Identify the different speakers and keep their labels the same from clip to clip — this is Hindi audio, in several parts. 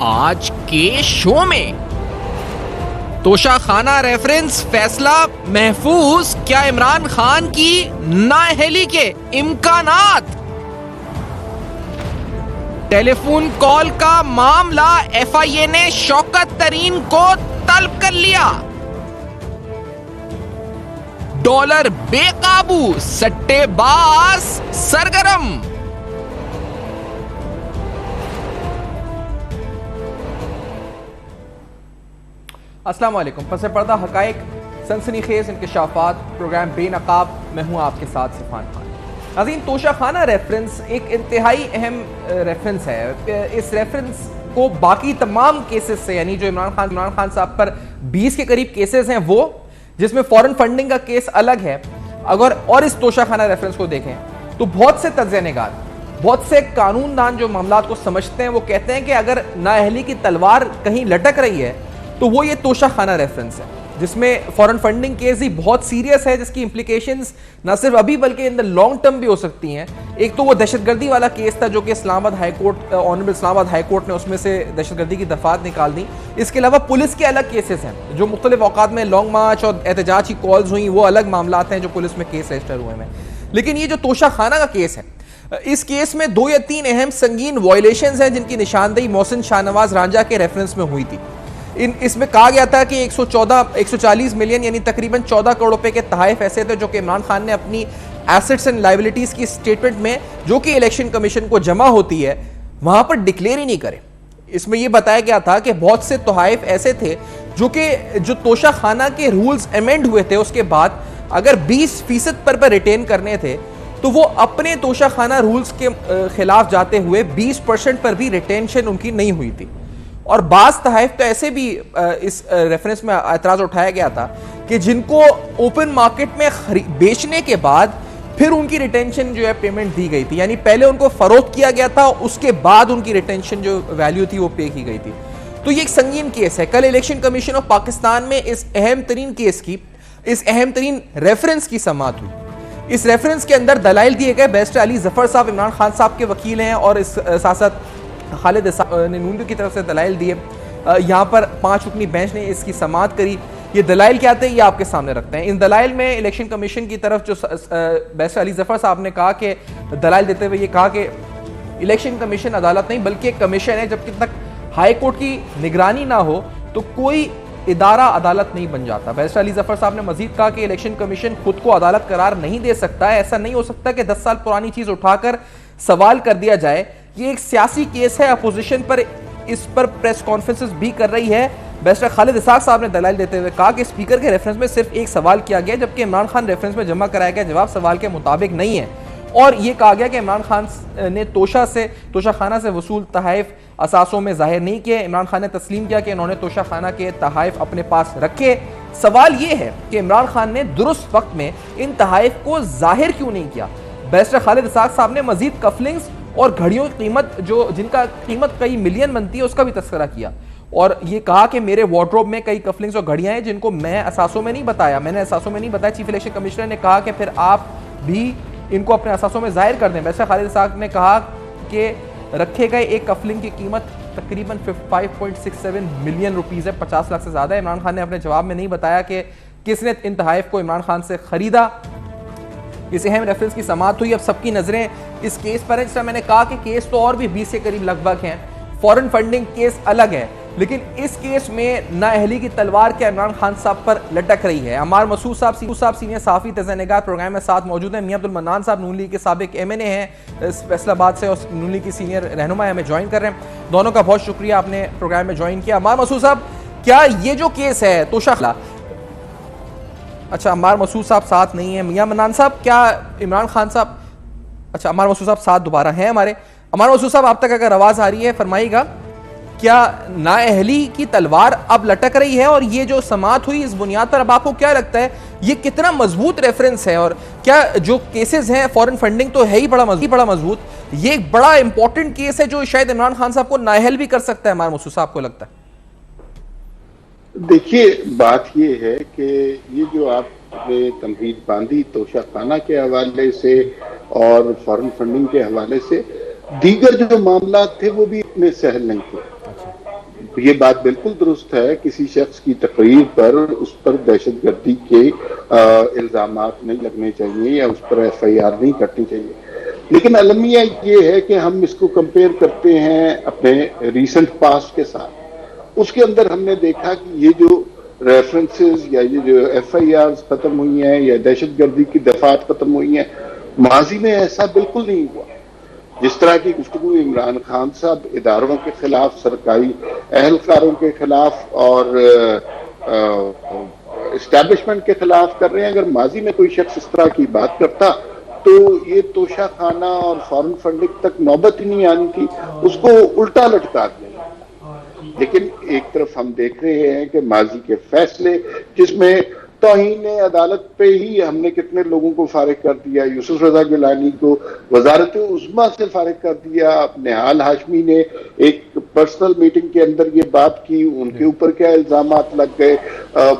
Speaker 1: आज के शो में तोशाखाना रेफरेंस फैसला महफूज, क्या इमरान खान की नाअहली के इम्कानात, टेलीफोन कॉल का मामला, एफआईए ने शौकत तरीन को तलब कर लिया, डॉलर बेकाबू, सट्टेबाज सरगर्म। अस्सलाम वालेकुम। पसे पर्दा हकाइक, सनसनीखेज इंकशाफात, प्रोग्राम बेनकाब में हूँ आपके साथ सिफान खान। नाज़रीन, तोशाखाना रेफरेंस एक इंतहाई अहम रेफरेंस है। इस रेफरेंस को बाकी तमाम केसेस से, यानी जो इमरान खान साहब पर 20 के करीब केसेस हैं वो, जिसमें फॉरेन फंडिंग का केस अलग है, अगर और इस तोशाखाना रेफरेंस को देखें तो बहुत से तज्ज़िया-निगार, बहुत से कानूनदान जो मामलात को समझते हैं वो कहते हैं कि अगर नाअहली की तलवार कहीं लटक रही है तो वो ये तोशाखाना रेफरेंस है, जिसमें फॉरेन फंडिंग केस ही बहुत सीरियस है, जिसकी इंप्लीकेशंस ना सिर्फ अभी बल्कि इन द लॉन्ग टर्म भी हो सकती हैं। एक तो वो दहशतगर्दी वाला केस था जो कि Islamabad high court, honourable Islamabad high court ने उसमें से दहशतगर्दी की दफात निकाल दी। इसके अलावा पुलिस के अलग केसेस हैं जो मुख्तलिफ औकात में लॉन्ग मार्च और एहतजाज की कॉल्स हुई, वो अलग मामलात हैं जो पुलिस में केस रजिस्टर हुए हैं। लेकिन ये जो तोशाखाना का केस है, इस केस में 2 या 3 अहम संगीन वायलेशंस हैं जिनकी निशानदेही मोहसिन शाहनवाज रांझा के रेफरेंस में हुई थी। इसमें कहा गया था कि 140 मिलियन यानी तकरीबन 14 करोड़ रुपए के तहफ़ ऐसे थे जो कि इमरान खान ने अपनी एसेट्स एंड लायबिलिटीज की स्टेटमेंट में, जो कि इलेक्शन कमीशन को जमा होती है, वहां पर डिक्लेयर ही नहीं करे। इसमें यह बताया गया था कि बहुत से तोहफ़ ऐसे थे जो तोशाखाना के रूल्स अमेंड हुए थे उसके बाद अगर 20% पर रिटेन करने थे तो वो अपने तोशाखाना रूल्स के खिलाफ जाते हुए 20% पर भी रिटेंशन उनकी नहीं हुई थी। और बाज़ तहफ़ तो ऐसे भी इस रेफरेंस में एतराज़ उठाया गया था कि जिनको ओपन मार्केट में बेचने के बाद फिर उनकी रिटेंशन जो है पेमेंट दी गई थी, यानी पहले उनको फरोख्त किया गया था, उसके बाद उनकी रिटेंशन जो वैल्यू थी वो पे की गई थी। तो ये एक संगीन केस है। कल इलेक्शन कमीशन ऑफ पाकिस्तान में इस अहम तरीन केस की, इस अहम तरीन रेफरेंस की समाअत हुई। इस रेफरेंस के अंदर दलाइल दिए गए। बैरिस्टर अली जफर साहब इमरान खान साहब के वकील हैं और इस साथ साथ खालिद ने नून की तरफ से दलाइल दिए। यहाँ पर 5 रुकनी बेंच ने इसकी समाअत करी। ये दलाइल क्या थे ये आपके सामने रखते हैं। इन दलाइल में इलेक्शन कमीशन की तरफ जो बैरिस्टर अली जफर साहब ने कहा कि दलाइल देते हुए ये कहा कि इलेक्शन कमीशन अदालत नहीं बल्कि एक कमीशन है, जब तक हाई कोर्ट की निगरानी ना हो तो कोई इदारा अदालत नहीं बन जाता। बैरिस्टर अली जफर साहब ने मजीद कहा कि इलेक्शन कमीशन खुद को अदालत करार नहीं दे सकता है। ऐसा नहीं हो सकता कि 10 साल पुरानी चीज उठाकर सवाल कर दिया जाए। ये एक सियासी केस है, अपोजिशन पर इस पर प्रेस कॉन्फ्रेंसेस भी कर रही है। बैरिस्टर खालिद इसाक साहब ने दलाइल देते हुए कहा कि स्पीकर के रेफरेंस में सिर्फ एक सवाल किया गया, जबकि इमरान खान रेफरेंस में जमा कराया गया जवाब सवाल के मुताबिक नहीं है। और ये कहा गया कि इमरान खान ने तोशाखाना से वसूल तहफ़ असासों में जाहिर नहीं किए। इमरान खान ने तस्लीम किया कि इन्होंने तोशाखाना के तहफ़ अपने पास रखे। सवाल ये है कि इमरान खान ने दुरुस्त वक्त में इन तहफ़ को जाहिर क्यों नहीं किया। बैरिस्टर खालिद इसाक साहब ने मजीद कफलिंग्स और घड़ियों की कीमत जिनका कीमत कई मिलियन बनती है उसका भी तस्करा किया और ये कहा कि मेरे वार्डरोब में कई कफलिंग्स और घड़ियां हैं जिनको मैं असासों में नहीं बताया, मैंने असासों में नहीं बताया। चीफ इलेक्शन कमिश्नर ने कहा कि फिर आप भी इनको अपने असासों में जाहिर कर दें। वैसे खालिद साहब ने कहा कि रखे गए एक कफलिंग की कीमत तकरीबन 5.67 मिलियन रुपीज़ है, 50 लाख से ज़्यादा है। इमरान खान ने अपने जवाब में नहीं बताया कि किसने इन तहफ़ को इमरान खान से ख़रीदा। इस अहम रेफरेंस की समाअत हुई। अब सबकी नज़रें इस केस पर है। जिस तरह मैंने कहा कि केस तो और भी 20 के करीब लगभग हैं। फॉरेन फंडिंग केस अलग है, लेकिन इस केस में नाअहली की तलवार क्या इमरान खान साहब पर लटक रही है। अमार मसूद साहब सीनियर साफ़ी तज़्ज़िया-निगार प्रोग्राम में साथ मौजूद हैं। मियां अब्दुल मन्नान साहब नून लीग के साबिक MNA हैं फैसलाबाद से और नून लीग की सीनियर रहनुमा हमें ज्वाइन कर रहे हैं। दोनों का बहुत शुक्रिया, आपने प्रोग्राम में ज्वाइन किया। अमार मसूद साहब, क्या ये जो केस है तोशाखाना, अच्छा अमार मसूद साहब साथ नहीं है। मियां मन्नान साहब, क्या इमरान खान साहब, अच्छा अमार मसूद साहब साथ दोबारा हैं हमारे। अमार मसूद साहब, आप तक अगर आवाज़ आ रही है फरमाइएगा, क्या नाअहली की तलवार अब लटक रही है और ये जो समाअत हुई इस बुनियाद पर अब आपको क्या लगता है ये कितना मजबूत रेफरेंस है? और क्या जो केसेस हैं फॉरेन फंडिंग तो है ही बड़ा मजबूत, ये एक बड़ा इंपॉर्टेंट केस है जो शायद इमरान खान साहब को नाअहल भी कर सकता है? अमार मसूद साहब को लगता है?
Speaker 2: देखिए, बात ये है कि ये जो आपने तमहीद बांधी तोशाखाना के हवाले से और फॉरेन फंडिंग के हवाले से, दीगर जो मामला थे वो भी इतने सहल नहीं थे। ये बात बिल्कुल दुरुस्त है, किसी शख्स की तकरीर पर उस पर दहशतगर्दी के इल्जामात नहीं लगने चाहिए या उस पर FIR नहीं करनी चाहिए। लेकिन अलमिया ये है कि हम इसको कंपेयर करते हैं अपने रीसेंट पास्ट के साथ। उसके अंदर हमने देखा कि ये जो रेफरेंसेस या ये जो FIR खत्म हुई हैं या दहशतगर्दी की दफात खत्म हुई हैं, माजी में ऐसा बिल्कुल नहीं हुआ। जिस तरह की गुफ्तगू इमरान खान साहब इदारों के खिलाफ, सरकारी अहलकारों के खिलाफ और इस्टेब्लिशमेंट के खिलाफ कर रहे हैं, अगर माजी में कोई शख्स इस तरह की बात करता तो ये तोशा खाना और फॉरेन फंडिंग तक नौबत ही नहीं आनी थी, उसको उल्टा लटका दिया। लेकिन एक तरफ हम देख रहे हैं कि माजी के फैसले, जिसमें तौहीन अदालत पे ही हमने कितने लोगों को फारिग कर दिया, यूसुफ रजा गिलानी को वजारत उज़्मा से फारिग कर दिया, निहाल हाशमी ने एक पर्सनल मीटिंग के अंदर ये बात की, उनके ऊपर क्या इल्जामात लग गए,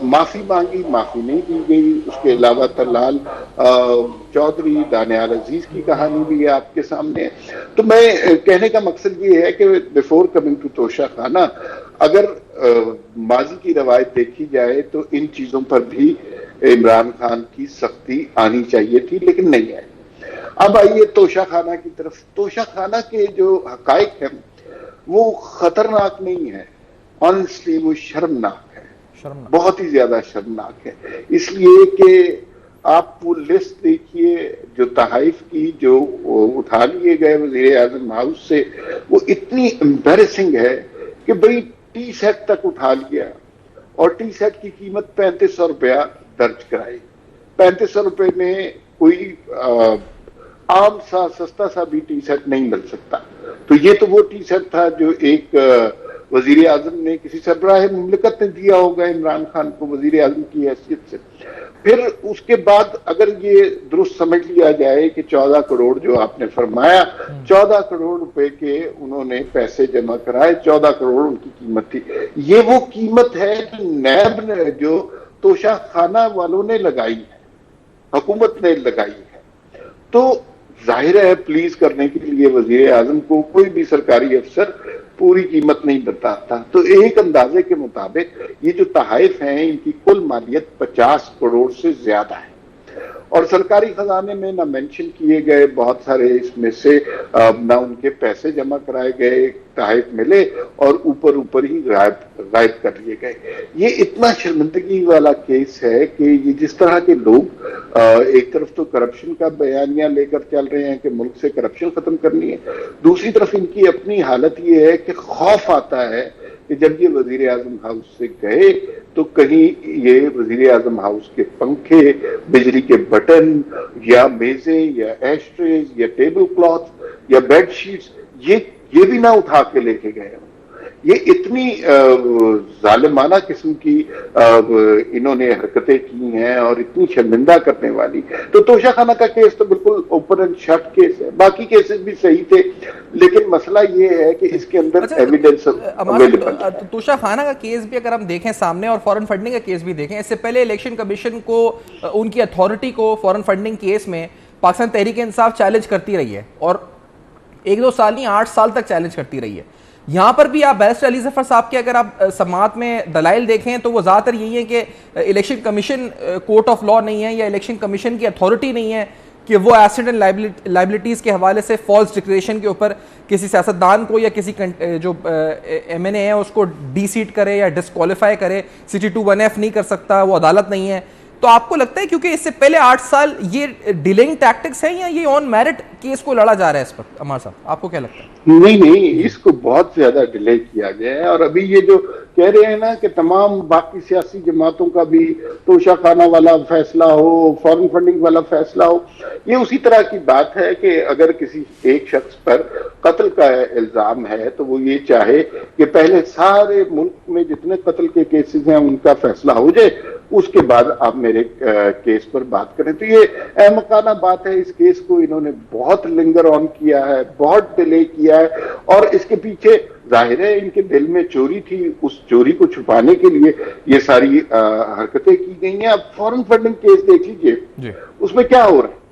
Speaker 2: माफी मांगी, माफी नहीं दी गई। उसके अलावा तलाल चौधरी, दानियाल अजीज की कहानी भी है आपके सामने। तो मैं कहने का मकसद ये है कि बिफोर कमिंग टू तोशा खाना, अगर माजी की रवायत देखी जाए तो इन चीजों पर भी इमरान खान की सख्ती आनी चाहिए थी, लेकिन नहीं है। अब आइए तोशा खाना की तरफ। तोशा खाना के जो हकायक हैं वो खतरनाक नहीं है, ऑनेस्टली वो शर्मनाक है, बहुत ही ज्यादा शर्मनाक है। इसलिए कि आप वो लिस्ट देखिए जो तहाइफ की जो उठा लिए गए वजीर आजम हाउस से, वो इतनी एम्बैरेसिंग है कि भाई टी सेट तक उठा लिया और टी सेट की कीमत 3500 रुपया दर्ज कराई। 3500 रुपए में कोई आम सा सस्ता सा भी टी सेट नहीं मिल सकता। तो ये तो वो टी सेट था जो एक वजीर आजम ने किसी सरबराह मुमलिकत ने दिया होगा इमरान खान को वजीर आजम की हैसियत से। फिर उसके बाद अगर ये दुरुस्त समझ लिया जाए कि 14 करोड़ जो आपने फरमाया, 14 करोड़ रुपए के उन्होंने पैसे जमा कराए, 14 करोड़ उनकी कीमत थी। ये वो कीमत है जो नैब ने, जो तोशा खाना वालों ने लगाई है, हुकूमत ने लगाई है। तो जाहिर है प्लीज करने के लिए वजीर आजम को कोई भी सरकारी अफसर पूरी कीमत नहीं बताता। तो एक अंदाजे के मुताबिक ये जो तहाइफ हैं इनकी कुल मालियत 50 करोड़ से ज्यादा है और सरकारी खजाने में ना मेंशन किए गए बहुत सारे इसमें से ना उनके पैसे जमा कराए गए, तहाइफ मिले और ऊपर ऊपर ही गायब कर लिए गए। ये इतना शर्मिंदगी वाला केस है कि ये जिस तरह के लोग एक तरफ तो करप्शन का बयानिया लेकर चल रहे हैं कि मुल्क से करप्शन खत्म करनी है, दूसरी तरफ इनकी अपनी हालत ये है कि खौफ आता है कि जब ये वजीर आजम हाउस से गए तो कहीं ये वजीर आजम हाउस के पंखे, बिजली के बटन या मेजें या एस्ट्रेज या टेबल क्लॉथ या बेडशीट्स ये भी ना उठा के लेके गए हो। ये इतनी जालिमाना किस्म की इन्होंने हरकतें की हैं और इतनी शर्मिंदा करने वाली। तो तोशा खाना का केस तो बिल्कुल ओपन एंड शट केस है, बाकी केसेस भी सही थे, लेकिन मसला ये है कि इसके अंदर एविडेंस अवेलेबल है।
Speaker 1: तोशा खाना का केस भी अगर हम देखें सामने और फॉरेन फंडिंग का केस भी देखें, इससे पहले इलेक्शन कमीशन को, उनकी अथॉरिटी को फॉरेन फंडिंग केस में पाकिस्तान तहरीक इंसाफ चैलेंज करती रही है और 1-2 साल नहीं 8 साल तक चैलेंज करती रही है। यहाँ पर भी आप बैरिस्टर अली जफर साहब के अगर आप समाअत में दलाइल देखें तो वो ज़्यादातर यही है कि election commission court of law नहीं है या इलेक्शन कमीशन की अथॉरिटी नहीं है कि वो एसेट एंड लाइबिलिटीज़ के हवाले से फॉल्स डिक्लेरेशन के ऊपर किसी सियासतदान को या किसी जो MNA है उसको डी-सीट करे या डिस्क्वालीफाई करे, City 2(1)F नहीं कर सकता, वो अदालत नहीं है। तो आपको लगता है क्योंकि इससे पहले 8 साल ये डिलेइंग टैक्टिक्स हैं या ये ऑन मेरिट केस को लड़ा जा रहा है इस पर? अमर साहब आपको क्या लगता है?
Speaker 2: नहीं, इसको बहुत ज्यादा डिले किया गया है और अभी ये जो कह रहे हैं ना कि तमाम बाकी सियासी जमातों का भी तोशा खाना वाला फैसला हो, फॉरेन फंडिंग वाला फैसला हो, ये उसी तरह की बात है कि अगर किसी एक शख्स पर कत्ल का इल्जाम है तो वो ये चाहे कि पहले सारे मुल्क में जितने कत्ल के केसेस हैं उनका फैसला हो जाए, उसके बाद आप मेरे केस पर बात करें। तो ये अहमकाना बात है। इस केस को इन्होंने बहुत लिंगर ऑन किया है, बहुत डिले किया है और इसके पीछे जाहिर है इनके दिल में चोरी थी, उस चोरी को छुपाने के लिए ये सारी हरकतें की गई हैं। अब फॉरेन फंडिंग केस देख लीजिए, उसमें क्या हो रहा है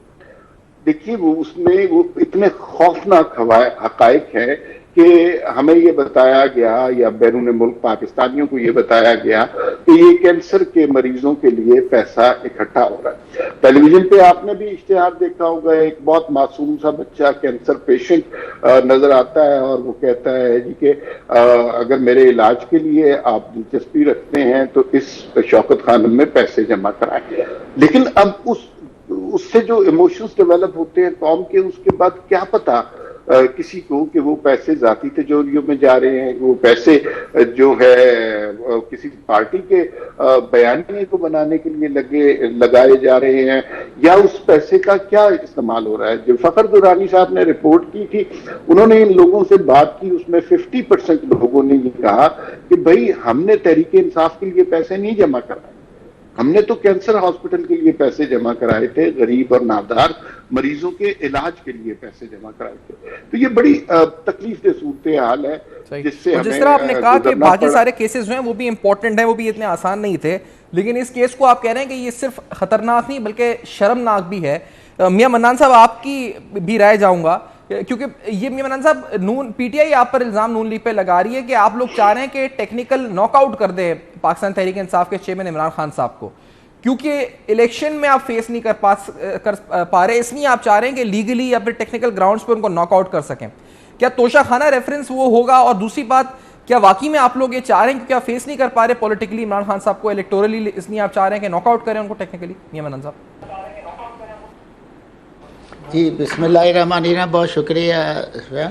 Speaker 2: देखिए, वो उसमें वो इतने खौफनाक हकायक है कि हमें ये बताया गया या बैरून मुल्क पाकिस्तानियों को ये बताया गया कि ये कैंसर के मरीजों के लिए पैसा इकट्ठा हो रहा है। टेलीविजन पे आपने भी इश्तिहार देखा होगा, एक बहुत मासूम सा बच्चा कैंसर पेशेंट नजर आता है और वो कहता है जी कि अगर मेरे इलाज के लिए आप दिलचस्पी रखते हैं तो इस शौकत खानम में पैसे जमा कराएं। लेकिन अब उससे जो इमोशंस डेवलप होते हैं कौम के, उसके बाद क्या पता किसी को कि वो पैसे जाती तिजोरियों में जा रहे हैं, वो पैसे जो है किसी पार्टी के बयानिए को बनाने के लिए लगाए जा रहे हैं, या उस पैसे का क्या इस्तेमाल हो रहा है। जो फखर दुरानी साहब ने रिपोर्ट की थी, उन्होंने इन लोगों से बात की, उसमें 50% लोगों ने ये कहा कि भाई हमने तहरीक इंसाफ के लिए पैसे नहीं जमा कराए, हमने तो कैंसर हॉस्पिटल के लिए पैसे जमा कराए थे, गरीब और नादार मरीजों के इलाज के लिए पैसे जमा कराए थे। तो ये बड़ी तकलीफ दे सूरत हाल है, जिससे
Speaker 1: जिस तरह आपने कहा कि बाकी सारे केसेस जो हैं वो भी इंपॉर्टेंट हैं, वो भी इतने आसान नहीं थे, लेकिन इस केस को आप कह रहे हैं कि ये सिर्फ खतरनाक नहीं बल्कि शर्मनाक भी है। मियां मन्नान साहब, आपकी भी राय जाऊंगा, क्योंकि ये मियां मन्नान साहब, नून पीटीआई आप पर इल्जाम नून लीग पे लगा रही है कि आप लोग चाह रहे हैं कि टेक्निकल नॉकआउट कर दे पाकिस्तान तहरीक इंसाफ के चेयरमैन इमरान खान साहब को, क्योंकि इलेक्शन में आप फेस नहीं कर पा रहे, इसलिए आप चाह रहे हैं कि लीगली या फिर टेक्निकल ग्राउंड्स पर उनको नॉकआउट कर सकें। क्या तोशाखाना रेफरेंस वो होगा? और दूसरी बात, क्या वाकई में आप लोग ये चाह रहे हैं क्योंकि आप फेस नहीं कर पा रहे पॉलिटिकली इमरान खान साहब को इलेक्टोरली, इसलिए आप चाह रहे हैं कि नॉकआउट करें उनको टेक्निकली? मियां मन्नान साहब
Speaker 3: जी, बिस्मिल्लाहिर्रहमानिर्रहीम, बहुत शुक्रिया।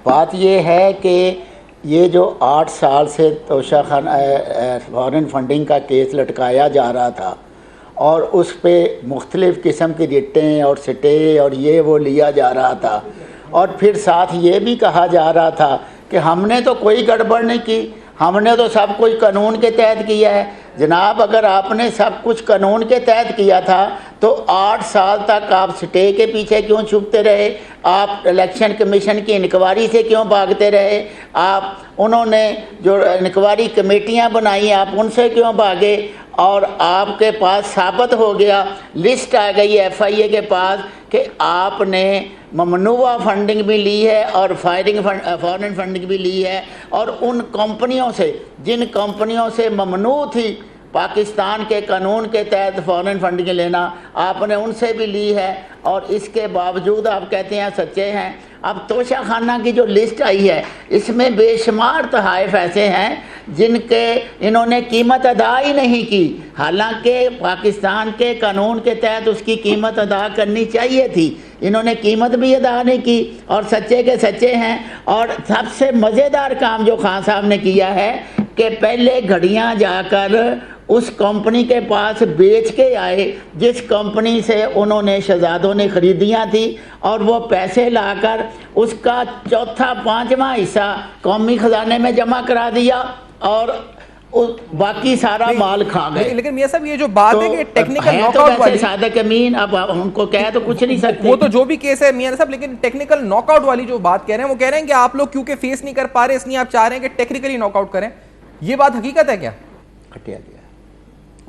Speaker 3: बात ये है कि ये जो 8 साल से तोशाखाना फॉरेन फंडिंग का केस लटकाया जा रहा था और उस पर मुख्तलिफ़ किस्म की रिटें और स्टे और ये वो लिया जा रहा था, और फिर साथ ये भी कहा जा रहा था कि हमने तो कोई गड़बड़ नहीं की, हमने तो सब कुछ कानून के तहत किया है। जनाब, अगर आपने सब कुछ कानून के तहत किया था तो 8 साल तक आप स्टे के पीछे क्यों छुपते रहे? आप इलेक्शन कमीशन की इंक्वायरी से क्यों भागते रहे? आप उन्होंने जो इंक्वायरी कमेटियां बनाई आप उनसे क्यों भागे? और आपके पास साबित हो गया, लिस्ट आ गई FIA के पास कि आपने ममनुआ फंडिंग भी ली है और फॉरेन फंडिंग भी ली है, और उन कंपनियों से जिन कंपनियों से ममनू थी पाकिस्तान के कानून के तहत फॉरेन फंडिंग लेना, आपने उनसे भी ली है, और इसके बावजूद आप कहते हैं सच्चे हैं। अब तोशाखाना की जो लिस्ट आई है इसमें बेशुमार तहाइफ ऐसे हैं जिनके इन्होंने कीमत अदा ही नहीं की, हालांकि पाकिस्तान के कानून के तहत उसकी कीमत अदा करनी चाहिए थी। इन्होंने कीमत भी अदा नहीं की और सच्चे के सच्चे हैं। और सबसे मज़ेदार काम जो खान साहब ने किया है कि पहले घड़ियां जाकर उस कंपनी के पास बेच के आए जिस कंपनी से उन्होंने शहजादों ने ख़रीदियाँ थी, और वो पैसे लाकर उसका चौथा 5वां हिस्सा कौमी ख़जाने में जमा करा दिया और बाकी सारा माल खा गए।
Speaker 1: लेकिन मियां साहब, ये जो बात है कि टेक्निकल
Speaker 3: नॉकआउट
Speaker 1: नॉकआउट वाली,
Speaker 3: सादक अमीन, अब उनको कह तो कुछ नहीं सकते,
Speaker 1: वो तो जो भी केस है मियां साहब, लेकिन टेक्निकल नॉकआउट वाली जो बात कह रहे हैं वो कह रहे हैं कि आप लोग क्योंकि फेस नहीं कर पा रहे इसलिए आप चाह रहे हैं कि टेक्निकली नॉकआउट करें। ये बात हकीकत है क्या?
Speaker 3: हटिया गया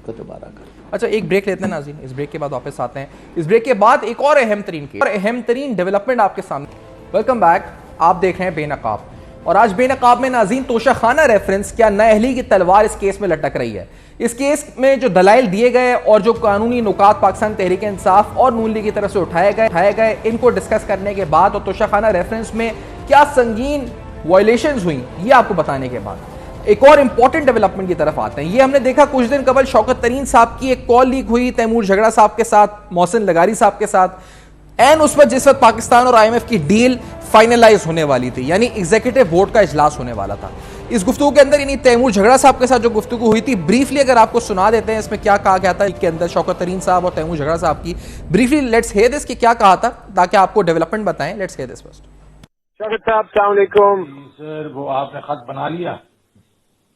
Speaker 3: तो दोबारा कर।
Speaker 1: अच्छा, एक ब्रेक लेते हैं नाज़रीन, इस ब्रेक के बाद वापस आते हैं। इस ब्रेक के बाद एक और अहम तरीन डेवलपमेंट आपके सामने। वेलकम बैक, आप देख रहे हैं बेनकाब, और आज बेनकाब में नाज़रीन तोशाखाना रेफरेंस क्या नाअहली की तलवार इस केस में लटक रही है। इस केस में जो दलाइल दिए गए और जो कानूनी नुकात पाकिस्तान तहरीक इंसाफ और नून लीग की तरफ से उठाए गए इनको डिस्कस करने के बाद और तोशाखाना रेफरेंस में क्या संगीन वायलेशंस हुई ये आपको बताने के बाद एक और इंपॉर्टेंट डेवलपमेंट की तरफ आते हैं। ये हमने देखा कुछ दिन कबल शौकत तरीन साहब की एक कॉल लीक हुई तैमूर झगड़ा साहब के साथ, मोहसिन लगारी साहब के साथ, एंड उस वक्त जिस वक्त पाकिस्तान और IMF की डील फाइनलाइज होने वाली थी, यानी एग्जीक्यूटिव बोर्ड का इजलास होने वाला था। इस गुफ्तगू के अंदर यानी तैमूर झगड़ा साहब के साथ जो गुफ्तगू हुई थी, ब्रीफली अगर आपको सुना देते हैं इसमें क्या कहा गया था के अंदर शौकत तरीन साहब और तैमूर झगड़ा साहब की। ब्रीफली लेट्स हियर दिस कि क्या कहा था, ताकि आपको डेवलपमेंट बताएं। Let's hear this first.
Speaker 4: Shaukat साहब, अस्सलाम वालेकुम
Speaker 5: सर। वो आपने खत बना लिया?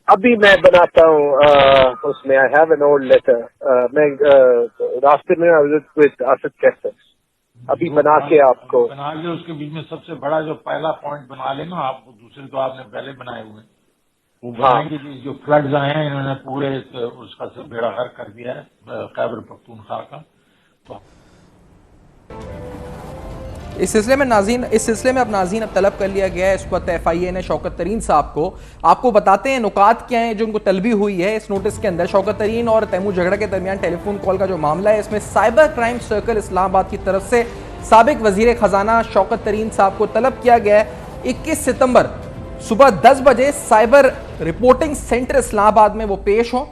Speaker 4: अभी मैं बनाता हूँ उसमें I have an old letter. मैं रास्ते में विद असद कैसर अभी बना के आपको
Speaker 5: बना ले। उसके बीच में सबसे बड़ा जो पहला पॉइंट बना लेना आप, दूसरे तो आपने पहले बनाए हुए वो बनाएंगे। जो फ्लड्स आए हैं इन्होंने पूरे उसका बेड़ा गर्क कर दिया है खैबर पख्तूनख्वा का।
Speaker 1: इस सिलसिले में अब नाज़रीन अब तलब कर लिया गया है इस वक्त FIA ने शौकत तरीन साहब को। आपको बताते हैं नुकात क्या हैं जो उनको तलबी हुई है इस नोटिस के अंदर। शौकत तरीन और तैमूर झगड़ा के दरमियान टेलीफोन कॉल का जो मामला है, इसमें साइबर क्राइम सर्कल इस्लामाबाद की तरफ से साबिक वजीर खजाना शौकत तरीन साहब को तलब किया गया है 21 सितंबर सुबह 10 बजे साइबर रिपोर्टिंग सेंटर इस्लामाबाद में वो पेश हों।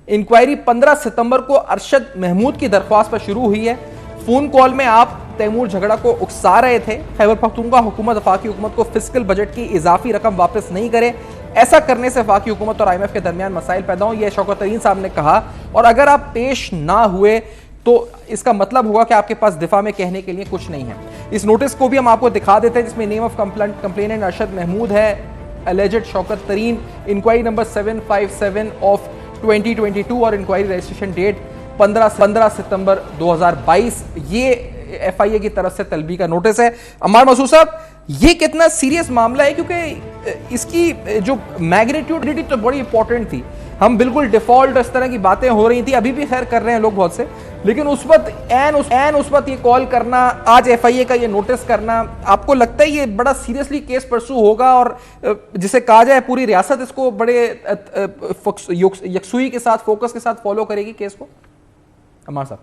Speaker 1: इंक्वायरी 15 सितंबर को अरशद महमूद की दरख्वास्त पर शुरू हुई है। फोन कॉल में आप तैमूर झगड़ा को उकसा रहे थे खैबर पख्तूनख्वा हुकूमत वफाकी हुकूमत को फिस्कल बजट की इजाफी रकम वापस नहीं करे, ऐसा करने से वफाकी हुकूमत और IMF के दरमियान मसाइल पैदा हों, यह शौकत तरीन साहब ने कहा। और अगर आप पेश ना हुए तो इसका मतलब होगा कि आपके पास दिफा में कहने के लिए कुछ नहीं है। इस नोटिस को भी हम आपको दिखा देते हैं जिसमें name of complainant Arshad Mahmood है, एलिजेड शौकत तरीन, इंक्वायरी नंबर 757 ऑफ 2022 और इंक्वायरी रजिस्ट्रेशन डेट 15 सितंबर 2022। ये FIA की तरफ से तलबी का नोटिस है। अम्मार मसूद साहब, ये कितना सीरियस मामला है, क्योंकि इसकी जो मैग्नीट्यूड तो बड़ी इंपॉर्टेंट थी। हम बिल्कुल डिफॉल्ट इस तरह की बातें हो रही थी, अभी भी खैर कर रहे हैं लोग बहुत से, लेकिन उस वक्त ये कॉल करना, आज FIA का ये नोटिस करना, आपको लगता है ये बड़ा सीरियसली केस परसू होगा और जिसे कहा जाए पूरी रियासत इसको बड़े यकसुई के साथ, फोकस के साथ फॉलो करेगी केस को? अम्मार साहब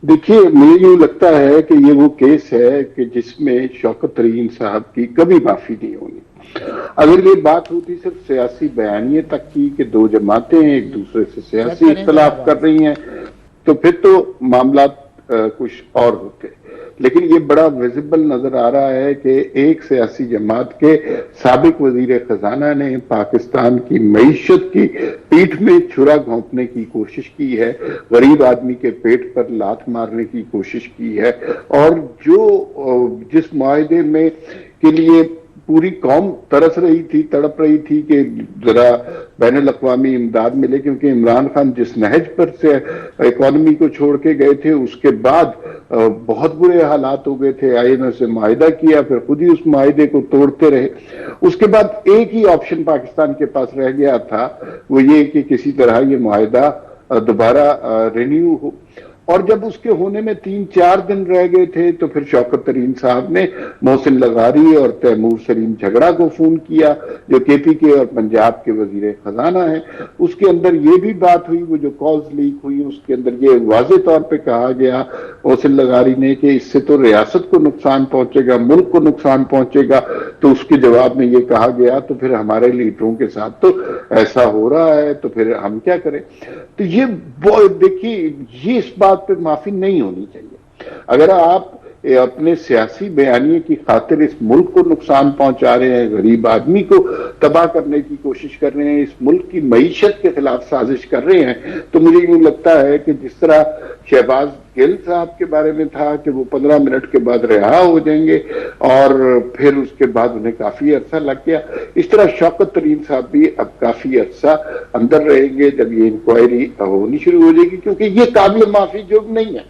Speaker 2: देखिए, मुझे यूं लगता है कि ये वो केस है कि जिसमें शौकत तरीन साहब की कभी माफी नहीं होनी। अगर ये बात होती सिर्फ सियासी बयानिए तक की कि दो जमातें एक दूसरे से सियासी इख्तलाफ कर रही हैं तो फिर तो मामला कुछ और होते, लेकिन ये बड़ा विजिबल नजर आ रहा है कि एक सियासी जमात के साबिक वजीर खजाना ने पाकिस्तान की मईशत की पीठ में छुरा घोंपने की कोशिश की है, गरीब आदमी के पेट पर लात मारने की कोशिश की है, और जो जिस मुआहदे में के लिए पूरी कौम तरस रही थी, तड़प रही थी कि जरा बैनुल अक़वामी इमदाद मिले, क्योंकि इमरान खान जिस नहज पर से इकॉनमी को छोड़ के गए थे उसके बाद बहुत बुरे हालात हो गए थे। IMF से मुआहिदा किया, फिर खुद ही उस मुआहिदे को तोड़ते रहे। उसके बाद एक ही ऑप्शन पाकिस्तान के पास रह गया था, वो ये कि किसी तरह ये मुआहिदा दोबारा रिन्यू हो। और जब उसके होने में 3-4 दिन रह गए थे तो फिर शौकत तरीन साहब ने मोहसिन लगारी और तैमूर सलीम झगड़ा को फोन किया, जो KPK और पंजाब के वजीर खजाना है। उसके अंदर ये भी बात हुई, वो जो कॉल्स लीक हुई उसके अंदर ये वाज़े तौर पे कहा गया मोहसिन लगारी ने कि इससे तो रियासत को नुकसान पहुंचेगा, मुल्क को नुकसान पहुंचेगा। तो उसके जवाब में ये कहा गया तो फिर हमारे लीडरों के साथ तो ऐसा हो रहा है, तो फिर हम क्या करें। तो ये देखिए, ये इस बात पे माफी नहीं होनी चाहिए। अगर आप अपने सियासी बयानिए की खातिर इस मुल्क को नुकसान पहुंचा रहे हैं, गरीब आदमी को तबाह करने की कोशिश कर रहे हैं, इस मुल्क की मईशत के खिलाफ साजिश कर रहे हैं, तो मुझे यूं लगता है कि जिस तरह शहबाज गिल साहब के बारे में था कि वो 15 मिनट के बाद रिहा हो जाएंगे और फिर उसके बाद उन्हें काफी अरसा लग गया, इस तरह शौकत तरीन साहब भी अब काफी अरसा अंदर रहेंगे जब ये इंक्वायरी होनी शुरू हो जाएगी, क्योंकि ये काबिल माफी जुर्म नहीं है।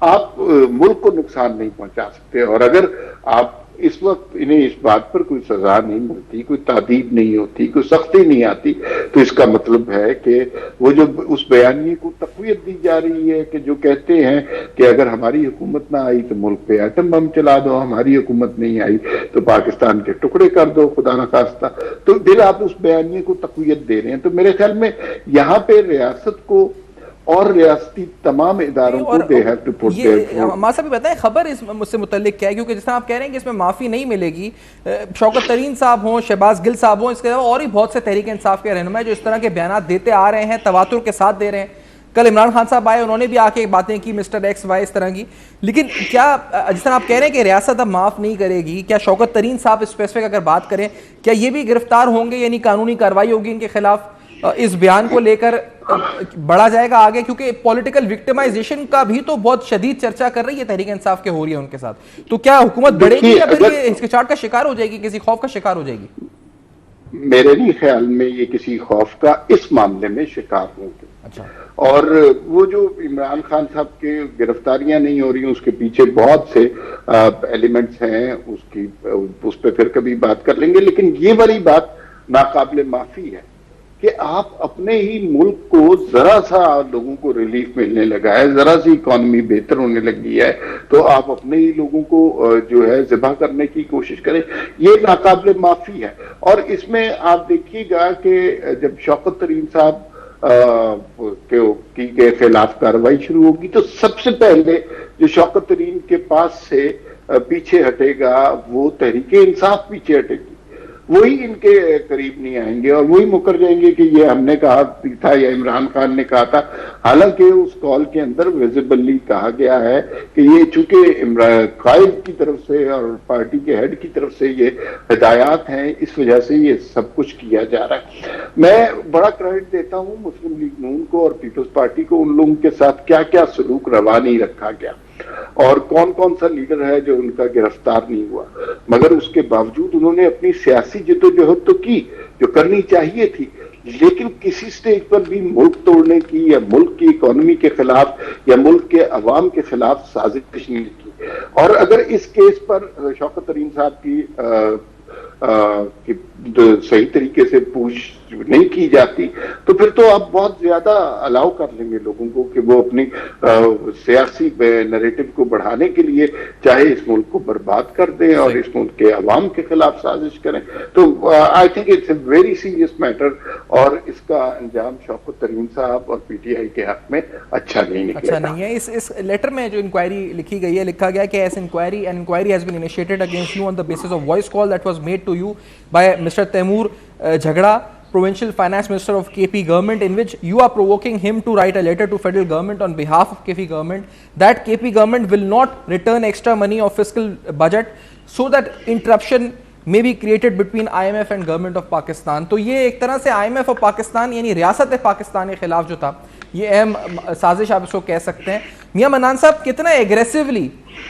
Speaker 2: आप मुल्क को नुकसान नहीं पहुंचा सकते, और अगर आप इस वक्त इन्हें इस बात पर कोई सजा नहीं मिलती, कोई तादीब नहीं होती, कोई सख्ती नहीं आती, तो इसका मतलब है कि वो जो उस बयानिए को तक़वियत दी जा रही है कि जो कहते हैं कि अगर हमारी हुकूमत ना आई तो मुल्क पे एटम बम चला दो, हमारी हुकूमत नहीं आई तो पाकिस्तान के टुकड़े कर दो, खुदा न खास्ता, तो फिर आप उस बयानिए को तक़वियत दे रहे हैं। तो मेरे ख्याल में यहाँ पे रियासत को और रियासती तमाम इदारों को they have to put there.
Speaker 1: Ammar साहब बताएं खबर इस मुझसे मुतल्लिक क्या है, क्योंकि जिस तरह आप कह रहे हैं कि इसमें माफी नहीं मिलेगी, शौकत तरीन साहब हों, शहबाज गिल साहब हों, इसके अलावा और भी बहुत से तहरीक इंसाफ के रहनुमा जो इस तरह के बयान देते आ रहे हैं, तवातुर के साथ दे रहे हैं। कल इमरान खान साहब आए, उन्होंने भी आके बातें की, मिस्टर XY इस तरह की। लेकिन क्या जिस तरह आप कह रहे हैं कि रियासत अब माफ नहीं करेगी, क्या शौकत तरीन साहब स्पेसिफिक अगर बात करें, क्या ये भी गिरफ्तार होंगे, यानी कानूनी कार्रवाई होगी इनके खिलाफ? इस बयान को लेकर बढ़ा जाएगा आगे, क्योंकि पॉलिटिकल विक्टिमाइजेशन का भी तो बहुत शदीद चर्चा कर रही है तहरीक इंसाफ के हो रही है उनके साथ, तो क्या हुकूमत बढ़ेगी या फिर ये हिचकिचाहट का शिकार हो जाएगी, किसी खौफ का शिकार हो जाएगी?
Speaker 2: मेरे नहीं ख्याल में ये किसी खौफ का इस मामले में शिकार होंगे।
Speaker 1: अच्छा।
Speaker 2: और वो जो इमरान खान साहब के गिरफ्तारियां नहीं हो रही हैं उसके पीछे बहुत से एलिमेंट्स हैं, उस पर फिर कभी बात कर लेंगे, लेकिन ये वाली बात नाकाबिले माफी है कि आप अपने ही मुल्क को जरा सा लोगों को रिलीफ मिलने लगा है, जरा सी इकॉनमी बेहतर होने लगी है, तो आप अपने ही लोगों को जो है ज़िबा करने की कोशिश करें, ये नाकाबिले माफी है। और इसमें आप देखिएगा कि जब शौकत तरीन साहब के खिलाफ कार्रवाई शुरू होगी तो सबसे पहले जो शौकत तरीन के पास से पीछे हटेगा वो तहरीक इंसाफ पीछे हटेगी, वही इनके करीब नहीं आएंगे और वही मुकर जाएंगे कि ये हमने कहा था या इमरान खान ने कहा था। हालांकि उस कॉल के अंदर विजिबली कहा गया है कि ये चूंकि कायद की तरफ से और पार्टी के हेड की तरफ से ये हिदायत हैं, इस वजह से ये सब कुछ किया जा रहा है। मैं बड़ा क्रेडिट देता हूं मुस्लिम लीग नून को और पीपल्स पार्टी को, उन लोगों के साथ क्या क्या सलूक रवा नहीं रखा गया और कौन कौन सा लीडर है जो उनका गिरफ्तार नहीं हुआ, मगर उसके बावजूद उन्होंने अपनी सियासी जद्दोजहद तो की जो करनी चाहिए थी, लेकिन किसी स्टेज पर भी मुल्क तोड़ने की या मुल्क की इकोनॉमी के खिलाफ या मुल्क के अवाम के खिलाफ साजिश नहीं की। और अगर इस केस पर शौकत तरीन साहब की सही तरीके से पूछ नहीं की जाती तो फिर तो आप बहुत ज्यादा अलाउ कर लेंगे लोगों को कि वो अपनी सियासी नैरेटिव को बढ़ाने के लिए चाहे इस मुल्क को बर्बाद कर दें और इस मुल्क के अवाम के खिलाफ साजिश करें। तो I think it's a very serious matter और इसका अंजाम शौकत तरीन साहब और पीटीआई के हक में अच्छा नहीं निकलेगा।
Speaker 1: अच्छा नहीं है। इस लेटर में जो इंक्वायरी लिखी गई है, लिखा गया कि as inquiry an inquiry has been initiated against you on the basis of voice call that was made to you by Mr. Taimur Jhagda, Provincial Finance Minister of KP government, in which you are provoking him to write a letter to federal government on behalf of KP government that KP government will not return extra money of fiscal budget so that interruption may be created between IMF and government of Pakistan। तो ये एक तरह से IMF और पाकिस्तान यानी रियासत पाकिस्तान के खिलाफ जो था ये अहम साजिश आप इसको कह सकते हैं। मियां मन्नान साहब, कितना एग्रेसिवली,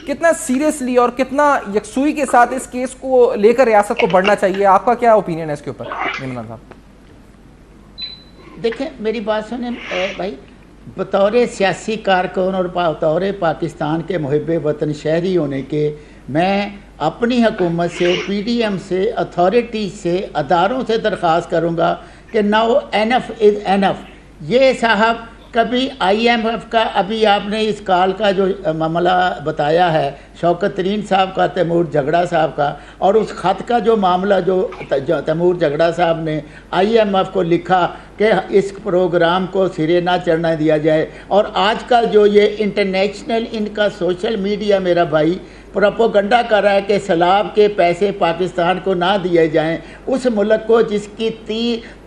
Speaker 1: कितना सीरियसली और कितना यकसुई के साथ इस केस को लेकर रियासत को बढ़ना चाहिए, आपका क्या ओपिनियन है इसके ऊपर मन्नान साहब?
Speaker 3: देखें, मेरी बात सुने भाई, बतौर सियासी कारकुन और बतौर पाकिस्तान के मुहिब वतन शहरी होने के मैं अपनी हुकूमत से, PDM से, अथॉरिटी से, अदारों से दरख्वास्त करूँगा कि नाउ एनफ इज़ एनफ। ये साहब कभी IMF का, अभी आपने इस कॉल का जो मामला बताया है शौकत तरीन साहब का, तैमूर झगड़ा साहब का, और उस ख़त का जो मामला जो तैमूर झगड़ा साहब ने IMF को लिखा कि इस प्रोग्राम को सिरे ना चढ़ना दिया जाए, और आजकल जो ये इंटरनेशनल इनका सोशल मीडिया मेरा भाई प्रोपोगंडा कर रहा है कि सैलाब के पैसे पाकिस्तान को ना दिए जाएं, उस मुल्क को जिसकी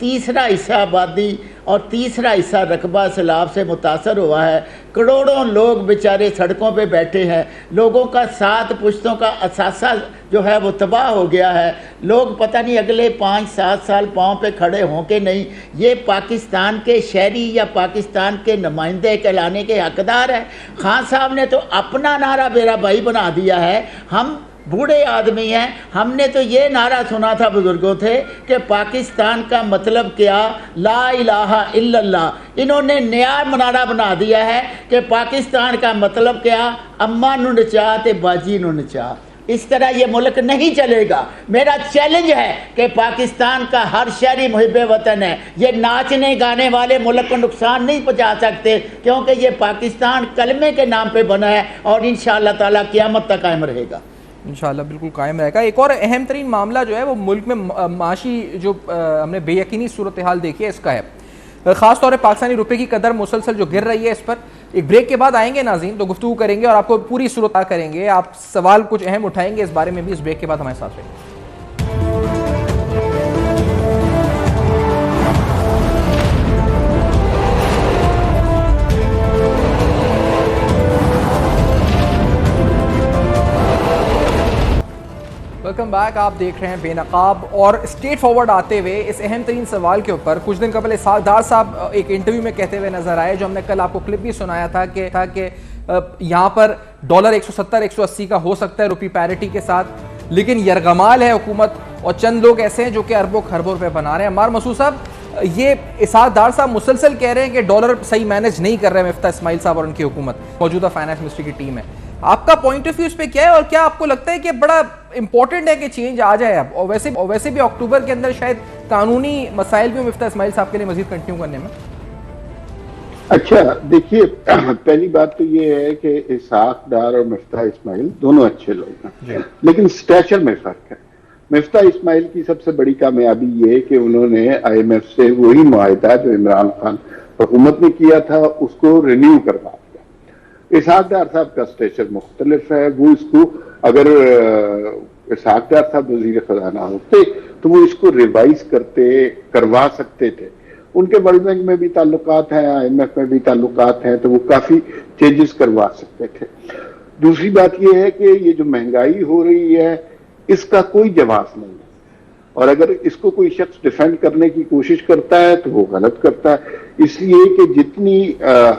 Speaker 3: तीसरा हिस्सा आबादी और तीसरा हिस्सा रकबा सैलाब से मुतासर हुआ है, करोड़ों लोग बेचारे सड़कों पे बैठे हैं, लोगों का 7 पुश्तों का असासा जो है वो तबाह हो गया है, लोग पता नहीं अगले 5-7 साल पाँव पे खड़े हों कि नहीं। ये पाकिस्तान के शहरी या पाकिस्तान के नुमाइंदे कहलाने के हकदार हैं। खान साहब ने तो अपना नारा मेरा भाई बना दिया है। हम बूढ़े आदमी हैं, हमने तो ये नारा सुना था बुजुर्गों थे कि पाकिस्तान का मतलब क्या, ला इलाहा इल्लल्लाह। इन्होंने नया नारा बना दिया है कि पाकिस्तान का मतलब क्या, अम्मा नु नचा ते बाजी नु नचा। इस तरह ये मुल्क नहीं चलेगा। मेरा चैलेंज है कि पाकिस्तान का हर शहरी मुहिब वतन है, ये नाचने गाने वाले मुल्क को नुकसान नहीं पहुँचा सकते, क्योंकि ये पाकिस्तान कलमे के नाम पे बना है और इंशाअल्लाह ताला क़यामत तक कायम रहेगा।
Speaker 1: इंशाअल्लाह बिल्कुल कायम रहेगा। एक और अहम तरीन मामला जो है वो मुल्क में माशी जो हमने बेयकीनी सूरत हाल देखी है इसका है, ख़ास तौर पर पाकिस्तानी रुपए की कदर मुसलसल जो गिर रही है। इस पर एक ब्रेक के बाद आएंगे नाज़रीन, तो गुफ्तगू करेंगे और आपको पूरी सूरत करेंगे। आप सवाल कुछ अहम उठाएंगे इस बारे में भी, इस ब्रेक के बाद हमारे साथ रहेंगे। Welcome back. आप देख रहे हैं बेनकाब, और स्ट्रेट फॉरवर्ड आते हुए इस अहम तरीन सवाल के ऊपर कुछ दिन कबल इसहाकदार साहब एक इंटरव्यू में कहते हुए नजर आए, जो हमने कल आपको क्लिप भी सुनाया था कि यहाँ पर डॉलर 170-180 का हो सकता है रुपी पैरिटी के साथ, लेकिन यरगमाल है हुकूमत और चंद लोग ऐसे हैं जो कि अरबों खरबों रुपये बना रहे हैं। अम्मार मसूद साहब, ये इसहाकदार साहब मुसलसल कह रहे हैं कि डॉलर सही मैनेज नहीं कर रहे हैं मिफ्ता इस्माइल साहब और उनकी हुकूमत, मौजूदा फाइनेंस मिनिस्ट्री की टीम है। आपका पॉइंट ऑफ व्यू इस पर क्या है, और क्या आपको लगता है कि बड़ा इंपॉर्टेंट है कि चेंज आ जाए अब, और वैसे भी अक्टूबर के अंदर शायद कानूनी मसाइल भी मिफ्ता इस्माइल साहब के लिए मजीद कंटिन्यू करने में।
Speaker 2: अच्छा देखिए, पहली बात तो ये है कि इसहाक डार और मिफ्ता इस्माइल दोनों अच्छे लोग हैं, लेकिन स्टैचर में फर्क है। मिफ्ता इस्माइल की सबसे बड़ी कामयाबी ये है कि उन्होंने IMF से वही मुआहिदा जो इमरान खान हुकूमत ने किया था उसको रिन्यू करवा दिया। इसहाक डार साहब का स्टैचर मुख्तलिफ है, वो इसको अगर इसहाक डार साहब वजीर खजाना होते तो वो इसको रिवाइज करवा सकते थे। उनके वर्ल्ड बैंक में भी ताल्लुकात हैं, IMF में भी ताल्लुकात हैं, तो वो काफी चेंजेस करवा सकते थे। दूसरी बात यह है कि ये जो महंगाई हो रही है इसका कोई जवाब नहीं है, और अगर इसको कोई शख्स डिफेंड करने की कोशिश करता है तो वो गलत करता है। इसलिए कि जितनी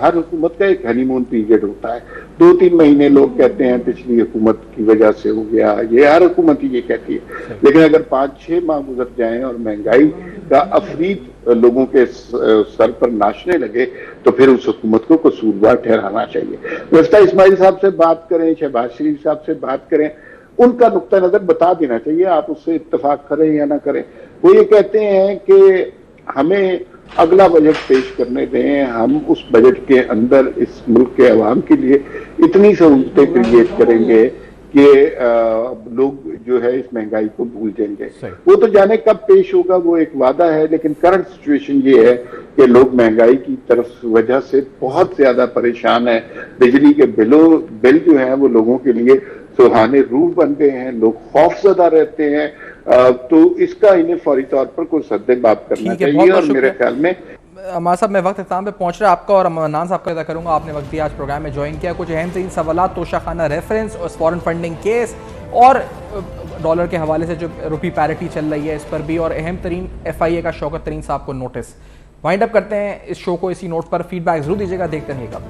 Speaker 2: हर हुकूमत का एक हनीमून पीरियड होता है, 2-3 महीने लोग कहते हैं पिछली हुकूमत की वजह से हो गया, ये हर हुकूमत ही ये कहती है, लेकिन अगर 5-6 माह गुजर जाएं और महंगाई का अफरीद लोगों के सर पर नाचने लगे तो फिर उस हुकूमत को कसूरवार ठहराना चाहिए। मिफ्ता इस्माइल साहब से बात करें, शहबाज शरीफ साहब से बात करें, उनका नुक्ता नजर बता देना चाहिए, आप उससे इत्तेफाक करें या ना करें। वो ये कहते हैं कि हमें अगला बजट पेश करने दें, हम उस बजट के अंदर इस मुल्क के अवाम के लिए इतनी सहूलतें क्रिएट करेंगे कि लोग जो है इस महंगाई को भूल जाएंगे। वो तो जाने कब पेश होगा, वो एक वादा है, लेकिन करंट सिचुएशन ये है कि लोग महंगाई की तरफ वजह से बहुत ज्यादा परेशान है। बिजली के बिल जो है वो लोगों के लिए सुहाने रूह बन गए हैं, लोग खौफजदा रहते हैं, तो इसका इन्हें फौरी तौर पर कोई सद्देबाब करना चाहिए। और मेरे ख्याल में
Speaker 1: अमार साहब, मैं वक्त इख्तिताम पे पहुंच रहा है, आपका और अमनान साहब का अदा करूंगा, आपने वक्त दिया आज प्रोग्राम में ज्वाइन किया। कुछ अहम तरीन सवाल, तोशाखाना रेफरेंस और फॉरेन फंडिंग केस और डॉलर के हवाले से जो रुपी पैरिटी चल रही है इस पर भी, और अहम तरीन FIA का शौकत तरीन साहब को नोटिस। वाइंड अप करते हैं इस शो को इसी नोट पर। फीडबैक जरूर दीजिएगा, देखते रहिएगा।